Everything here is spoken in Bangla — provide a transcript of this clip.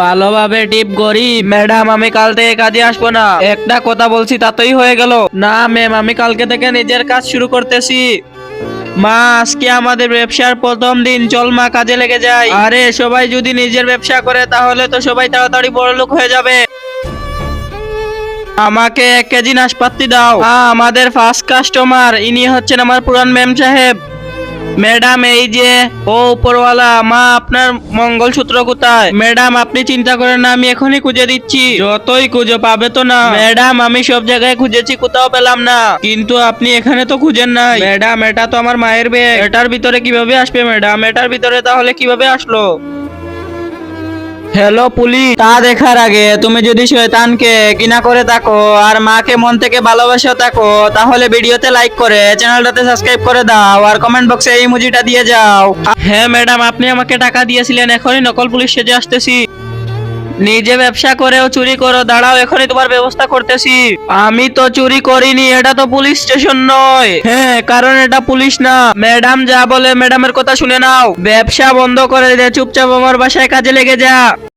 ভালোভাবে টিপ করি। ম্যাডাম, আমি কাল থেকে কাজে আসবো না। একটা কথা বলছি তাতেই হয়ে গেল। না ম্যাম, আমি কালকে থেকে নিজের কাজ শুরু করতেছি। মা, আজকে আমাদের ব্যবসার প্রথম দিন, চল মা কাজে লেগে যাই। আরে সবাই যদি নিজের ব্যবসা করে তাহলে তো সবাই তাড়াতাড়ি বড়লোক হয়ে যাবে। আমাকে 1 কেজি নাশপাতি দাও। আমাদের ফার্স্ট কাস্টমার, ইনি হচ্ছেন আমার পুরান ম্যাম সাহেব। ম্যাডাম, এই যে ও উপরওয়ালা। মা, আপনার মঙ্গলসূত্র কোথায়? ম্যাডাম, আপনি চিন্তা করেন না, আমি এখনই খুঁজে দিচ্ছি। যতই খুঁজো পাবে তো না। ম্যাডাম, আমি সব জায়গায় খুঁজেছি, কোথাও পেলাম না। কিন্তু আপনি এখানে তো খুঁজেন নাই। ম্যাডাম, এটা তো আমার মায়ের ব্যাগ। এটার ভিতরে কিভাবে আসবে ম্যাডাম? এটার ভিতরে তাহলে কিভাবে আসলো? হ্যালো পুলিশ, তা দেখার আগে তুমি যদি শয়তানকে ঘৃণা করে থাকো আর মাকে মন থেকে ভালোবাসা থাকো, তাহলে ভিডিওতে লাইক করে চ্যানেলটাতে সাবস্ক্রাইব করে দাও আর কমেন্ট বক্সে এই ইমোজিটা দিয়ে যাও। হ্যাঁ ম্যাডাম, আপনি আমাকে টাকা দিয়েছিলেন, এখনই নকল পুলিশ সেজে আসতেছি। নিজে ব্যবসা করেও চুরি করো? দাঁড়াও, এখনই তোমার ব্যবস্থা করতেছি। আমি তো চুরি করিনি, এটা তো পুলিশ স্টেশন নয়। হ্যাঁ, কারণ এটা পুলিশ না। ম্যাডাম যা বলে ম্যাডামের কথা শুনে নাও। ব্যবসা বন্ধ করে দে, চুপচাপ আমার বাসায় কাজে লেগে যা।